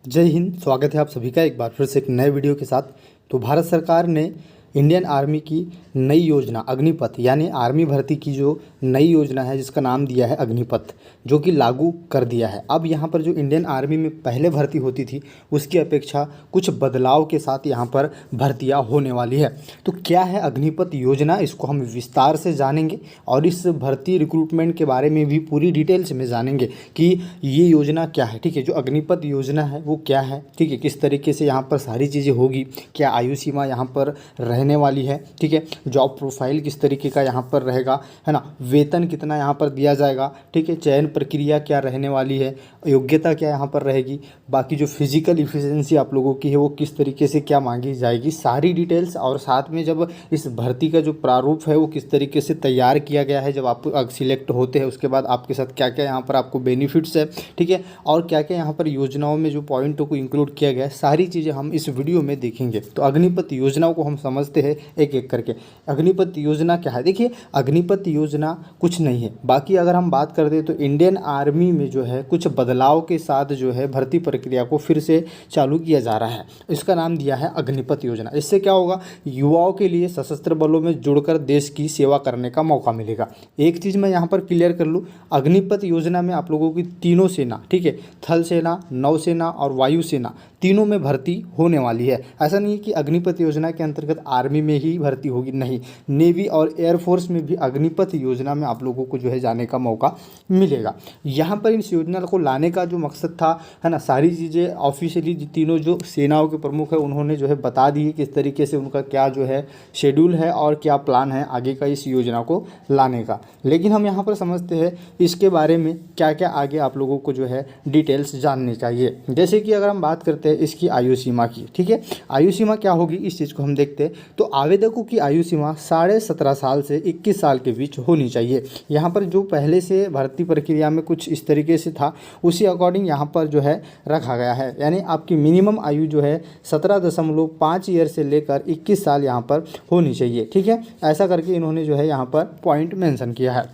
जय हिंद। स्वागत है आप सभी का एक बार फिर से एक नए वीडियो के साथ। तो भारत सरकार ने इंडियन आर्मी की नई योजना अग्निपथ यानी आर्मी भर्ती की जो नई योजना है जिसका नाम दिया है अग्निपथ, जो कि लागू कर दिया है। अब यहाँ पर जो इंडियन आर्मी में पहले भर्ती होती थी उसकी अपेक्षा कुछ बदलाव के साथ यहाँ पर भर्तियाँ होने वाली है। तो क्या है अग्निपथ योजना, इसको हम विस्तार से जानेंगे और इस भर्ती रिक्रूटमेंट के बारे में भी पूरी डिटेल्स में जानेंगे कि ये योजना क्या है। ठीक है, जो अग्निपथ योजना है वो क्या है, ठीक है, किस तरीके से यहाँ पर सारी चीज़ें होगी, क्या आयु सीमा यहाँ पर रहने वाली है, ठीक है, जॉब प्रोफाइल किस तरीके का यहाँ पर रहेगा, है ना, वेतन कितना यहाँ पर दिया जाएगा, ठीक है, चयन प्रक्रिया क्या रहने वाली है, योग्यता क्या यहाँ पर रहेगी, बाकी जो फिजिकल इफिशिएंसी आप लोगों की है वो किस तरीके से क्या मांगी जाएगी, सारी डिटेल्स। और साथ में जब इस भर्ती का जो प्रारूप है वो किस तरीके से तैयार किया गया है, जब आप सिलेक्ट होते हैं उसके बाद आपके साथ क्या क्या यहाँ पर आपको बेनिफिट्स है, ठीक है, और क्या क्या यहाँ पर योजनाओं में जो पॉइंटों को इंक्लूड किया गया है, सारी चीज़ें हम इस वीडियो में देखेंगे। तो अग्निपथ योजनाओं को हम समझते हैं एक एक करके। अग्निपथ योजना क्या है? देखिए, अग्निपथ योजना कुछ नहीं है, बाकी अगर हम बात कर दें तो इंडियन आर्मी में जो है कुछ बदलाव के साथ जो है भर्ती प्रक्रिया को फिर से चालू किया जा रहा है। इसका नाम दिया है अग्निपथ योजना। इससे क्या होगा, युवाओं के लिए सशस्त्र बलों में जुड़कर देश की सेवा करने का मौका मिलेगा। एक चीज़ मैं यहाँ पर क्लियर कर लूँ, अग्निपथ योजना में आप लोगों की तीनों सेना, ठीक है, थल सेना, नौसेना और वायुसेना, तीनों में भर्ती होने वाली है। ऐसा नहीं है कि अग्निपथ योजना के अंतर्गत आर्मी में ही भर्ती होगी, नहीं, नेवी और एयरफोर्स में भी अग्निपथ योजना में आप लोगों को जो है जाने का मौका मिलेगा। यहाँ पर इस योजना को लाने का जो मकसद था, है ना, सारी चीज़ें ऑफिशियली तीनों जो सेनाओं के प्रमुख है उन्होंने जो है बता दी है किस तरीके से उनका क्या जो है शेड्यूल है और क्या प्लान है आगे का इस योजना को लाने का। लेकिन हम यहाँ पर समझते हैं इसके बारे में क्या क्या आगे आप लोगों को जो है डिटेल्स जाननी चाहिए। जैसे कि अगर हम बात करते हैं इसकी आयु सीमा की, ठीक है, आयु सीमा क्या होगी इस चीज़ को हम देखते हैं। तो आवेदकों की आयु सीमा 17.5 साल से 21 साल के बीच होनी चाहिए। यहाँ पर जो पहले से भर्ती प्रक्रिया में कुछ इस तरीके से था उसी अकॉर्डिंग यहाँ पर जो है रखा गया है, यानी आपकी मिनिमम आयु जो है 17.5 ईयर से लेकर 21 साल यहाँ पर होनी चाहिए, ठीक है। ऐसा करके इन्होंने जो है यहाँ पर पॉइंट मेंशन किया है।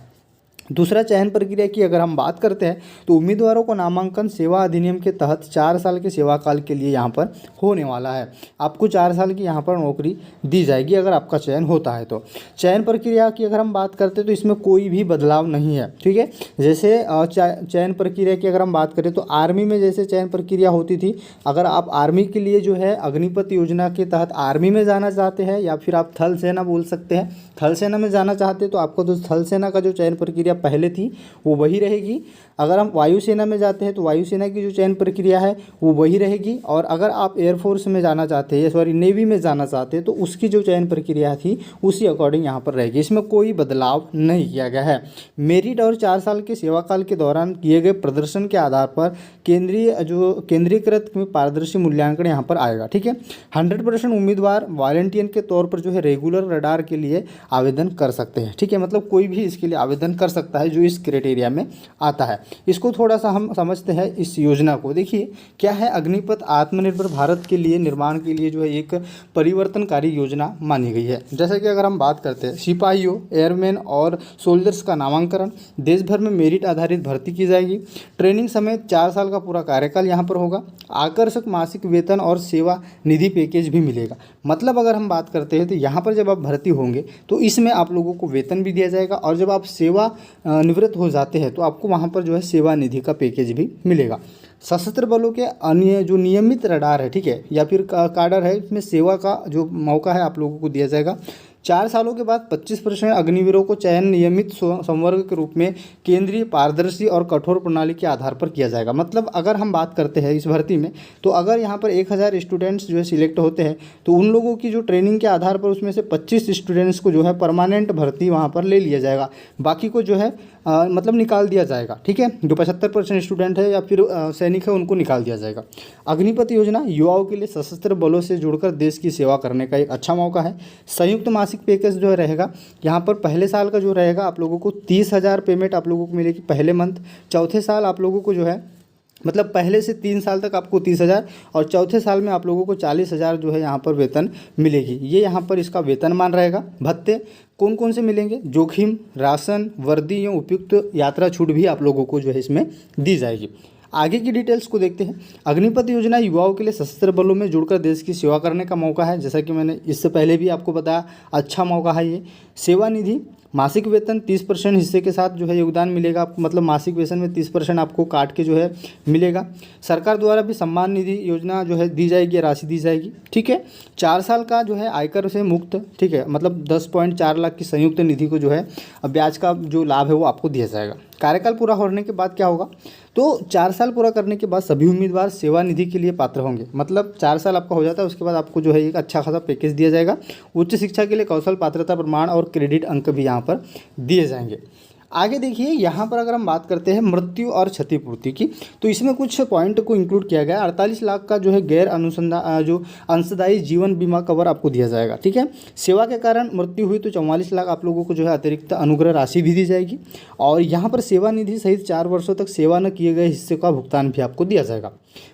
दूसरा, चयन प्रक्रिया की अगर हम बात करते हैं तो उम्मीदवारों को नामांकन सेवा अधिनियम के तहत 4 साल के सेवा काल के लिए यहाँ पर होने वाला है। आपको 4 साल की यहाँ पर नौकरी दी जाएगी अगर आपका चयन होता है तो। चयन प्रक्रिया की अगर हम बात करते हैं तो इसमें कोई भी बदलाव नहीं है, ठीक है। जैसे चयन प्रक्रिया की अगर हम बात करें तो आर्मी में जैसे चयन प्रक्रिया होती थी, अगर आप आर्मी के लिए जो है अग्निपथ योजना के तहत आर्मी में जाना चाहते हैं या फिर आप थल सेना बोल सकते हैं, थल सेना में जाना चाहते हैं तो आपको तो थल सेना का जो चयन प्रक्रिया पहले थी वो वही रहेगी। अगर हम वायुसेना में जाते हैं तो वायुसेना की जो चयन प्रक्रिया है वो वही रहेगी। और अगर आप एयरफोर्स में जाना चाहते हैं, सॉरी नेवी में जाना चाहते हैं, तो उसकी जो चयन प्रक्रिया थी उसी अकॉर्डिंग यहाँ पर रहेगी। इसमें कोई बदलाव नहीं किया गया है। मेरिट और 4 साल के सेवा काल के दौरान किए गए प्रदर्शन के आधार पर केंद्रीकृत में पारदर्शी मूल्यांकन यहाँ पर आएगा, ठीक है। 100% उम्मीदवार वॉलंटियर के तौर पर जो है रेगुलर रडार के लिए आवेदन कर सकते हैं, ठीक है, मतलब कोई भी इसके लिए आवेदन कर सकता है जो इस क्राइटेरिया में आता है। इसको थोड़ा सा हम समझते हैं इस योजना को। देखिए क्या है, अग्निपथ आत्मनिर्भर भारत के लिए निर्माण के लिए जो है एक परिवर्तनकारी योजना मानी गई है। जैसे कि अगर हम बात करते हैं सिपाहियों, एयरमैन और सोल्जर्स का नामांकन देश भर में मेरिट आधारित भर्ती की जाएगी। ट्रेनिंग समेत 4 साल का पूरा कार्यकाल यहाँ पर होगा। आकर्षक मासिक वेतन और सेवा निधि पैकेज भी मिलेगा। मतलब अगर हम बात करते हैं तो यहाँ पर जब आप भर्ती होंगे तो इसमें आप लोगों को वेतन भी दिया जाएगा और जब आप सेवा निवृत्त हो जाते हैं तो आपको वहाँ पर जो है सेवा निधि का पैकेज भी मिलेगा। सशस्त्र बलों के अन्य जो नियमित रडार है, ठीक है, या फिर काडर है, इसमें सेवा का जो मौका है आप लोगों को दिया जाएगा। 4 सालों के बाद 25% अग्निवीरों को चयन नियमित संवर्ग के रूप में केंद्रीय पारदर्शी और कठोर प्रणाली के आधार पर किया जाएगा। मतलब अगर हम बात करते हैं इस भर्ती में तो अगर यहाँ पर 1000 स्टूडेंट्स जो है सिलेक्ट होते हैं तो उन लोगों की जो ट्रेनिंग के आधार पर उसमें से 25 स्टूडेंट्स को जो है परमानेंट भर्ती वहाँ पर ले लिया जाएगा, बाकी को जो है मतलब निकाल दिया जाएगा, ठीक है। जो 75% स्टूडेंट है या फिर सैनिक है उनको निकाल दिया जाएगा। अग्निपथ योजना युवाओं के लिए सशस्त्र बलों से जुड़कर देश की सेवा करने का एक अच्छा मौका है। संयुक्त मासिक पैकेज जो रहेगा यहाँ पर पहले साल का जो रहेगा आप लोगों को 30,000 पेमेंट आप लोगों को मिलेगी पहले मंथ। चौथे साल आप लोगों को जो है मतलब पहले से 3 साल तक आपको 30,000 और चौथे साल में आप लोगों को 40,000 जो है यहाँ पर वेतन मिलेगी। ये यहाँ पर इसका वेतनमान रहेगा। भत्ते कौन कौन से मिलेंगे, जोखिम, राशन, वर्दी एवं उपयुक्त यात्रा छूट भी आप लोगों को जो है इसमें दी जाएगी। आगे की डिटेल्स को देखते हैं। अग्निपथ योजना युवाओं के लिए सशस्त्र बलों में जुड़कर देश की सेवा करने का मौका है। जैसा कि मैंने इससे पहले भी आपको बताया, अच्छा मौका है ये। सेवा निधि, मासिक वेतन 30% हिस्से के साथ जो है योगदान मिलेगा आपको, मतलब मासिक वेतन में 30% आपको काट के जो है मिलेगा। सरकार द्वारा भी सम्मान निधि योजना जो है दी जाएगी, राशि दी जाएगी, ठीक है। 4 साल का जो है आयकर से मुक्त, ठीक है, मतलब 10.4 लाख की संयुक्त निधि को जो है ब्याज का जो लाभ है वो आपको दिया जाएगा। कार्यकाल पूरा होने के बाद क्या होगा, तो 4 साल पूरा करने के बाद सभी उम्मीदवार सेवा निधि के लिए पात्र होंगे। मतलब 4 साल आपका हो जाता है, उसके बाद आपको जो है एक अच्छा खासा पैकेज दिया जाएगा। उच्च शिक्षा के लिए कौशल पात्रता प्रमाण और क्रेडिट अंक भी यहाँ पर दिए जाएंगे। आगे देखिए, यहाँ पर अगर हम बात करते हैं मृत्यु और क्षतिपूर्ति की, तो इसमें कुछ पॉइंट को इंक्लूड किया गया है। 48 लाख का जो है गैर अनुसंधान जो अंशदायी जीवन बीमा कवर आपको दिया जाएगा, ठीक है। सेवा के कारण मृत्यु हुई तो 44 लाख आप लोगों को जो है अतिरिक्त अनुग्रह राशि भी दी जाएगी। और यहाँ पर सेवा निधि सहित 4 वर्षों तक सेवा न किए गए हिस्से का भुगतान भी आपको दिया जाएगा।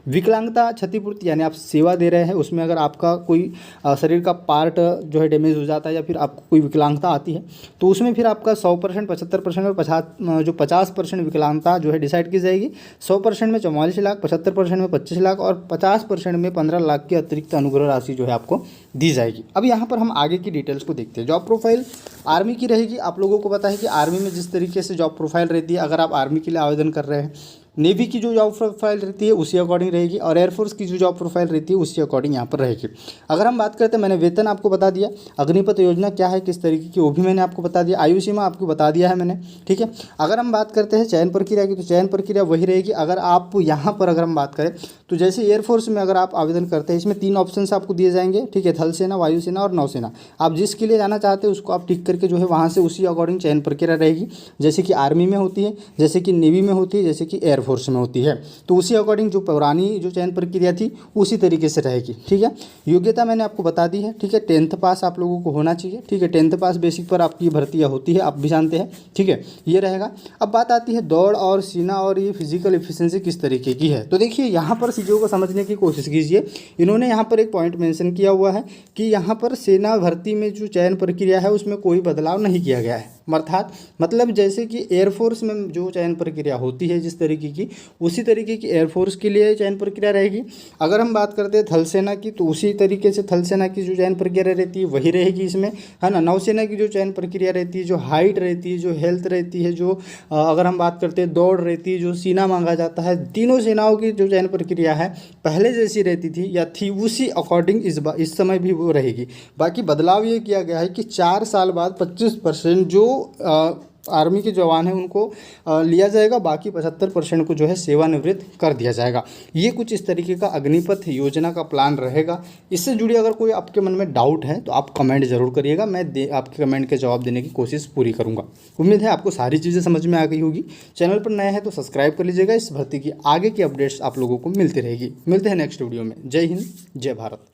विकलांगता क्षतिपूर्ति, यानी आप सेवा दे रहे हैं, उसमें अगर आपका कोई शरीर का पार्ट जो है डैमेज हो जाता है या फिर आपको कोई विकलांगता आती है, तो उसमें फिर आपका 100%, 75% और 50% विकलांगता जो है डिसाइड की जाएगी। 100% में 44 लाख, 75% में 25 लाख और 50% में 15 लाख की अतिरिक्त अनुग्रह राशि जो है आपको दी जाएगी। अब यहाँ पर हम आगे की डिटेल्स को देखते हैं। जॉब प्रोफाइल आर्मी की रहेगी। आप लोगों को पता है कि आर्मी में जिस तरीके से जॉब प्रोफाइल रहती है, अगर आप आर्मी के लिए आवेदन कर रहे हैं, नेवी की जो जॉब प्रोफाइल रहती है उसी अकॉर्डिंग रहेगी, और एयरफोर्स की जो जॉब प्रोफाइल रहती है उसी अकॉर्डिंग यहाँ पर रहेगी। अगर हम बात करते हैं, मैंने वेतन आपको बता दिया, अग्निपथ योजना क्या है, किस तरीके की, वो भी मैंने आपको बता दिया, आयु सीमा आपको बता दिया है मैंने, ठीक है। अगर हम बात करते हैं चयन प्रक्रिया की, तो चयन प्रक्रिया वही रहेगी। अगर आप यहाँ पर अगर हम बात करें, तो जैसे एयरफोर्स में अगर आप आवेदन करते हैं, इसमें 3 ऑप्शन आपको दिए जाएंगे, ठीक है, थल सेना, वायुसेना और नौसेना। आप जिसके लिए जाना चाहते हैं उसको आप टिक करके जो है वहाँ से उसी अकॉर्डिंग चयन प्रक्रिया रहेगी, जैसे कि आर्मी में होती है, जैसे कि नेवी में होती है, जैसे कि एयरफोर्स में होती है। तो उसी अकॉर्डिंग जो पुरानी जो चयन प्रक्रिया थी उसी तरीके से रहेगी, ठीक है। योग्यता मैंने आपको बता दी है, ठीक है। 10th पास आप लोगों को होना चाहिए, ठीक है। 10th पास बेसिक पर आपकी भर्तियाँ होती है, आप भी जानते हैं, ठीक है, ये रहेगा। अब बात आती है दौड़ और सीना और ये फिजिकल एफिशिएंसी किस तरीके की है। तो देखिए, यहाँ पर चीज़ों को समझने की कोशिश कीजिए। इन्होंने यहाँ पर एक पॉइंट मेंशन किया हुआ है कि यहाँ पर सेना भर्ती में जो चयन प्रक्रिया है उसमें कोई बदलाव नहीं किया गया है। अर्थात मतलब जैसे कि एयरफोर्स में जो चयन प्रक्रिया होती है जिस तरीके की, उसी तरीके की एयरफोर्स के लिए चयन प्रक्रिया रहेगी। अगर हम बात करते हैं थल सेना की, तो उसी तरीके से थल सेना की जो चयन प्रक्रिया रहती है वही रहेगी इसमें, है ना। नौसेना की जो चयन प्रक्रिया रहती है, जो हाइट रहती है, जो हेल्थ रहती है, जो अगर हम बात करते हैं दौड़ रहती है, जो सीना मांगा जाता है, तीनों सेनाओं की जो चयन प्रक्रिया है पहले जैसी रहती थी या थी उसी अकॉर्डिंग इस समय भी वो रहेगी। बाकी बदलाव ये किया गया है कि 4 साल बाद 25% जो आर्मी के जवान हैं उनको लिया जाएगा, बाकी 75% को जो है सेवानिवृत्त कर दिया जाएगा। ये कुछ इस तरीके का अग्निपथ योजना का प्लान रहेगा। इससे जुड़ी अगर कोई आपके मन में डाउट है तो आप कमेंट जरूर करिएगा, मैं आपके कमेंट के जवाब देने की कोशिश पूरी करूँगा। उम्मीद है आपको सारी चीज़ें समझ में आ गई होगी। चैनल पर नया है तो सब्सक्राइब कर लीजिएगा। इस भर्ती की आगे की अपडेट्स आप लोगों को मिलती रहेगी। मिलते हैं नेक्स्ट वीडियो में। जय हिंद, जय भारत।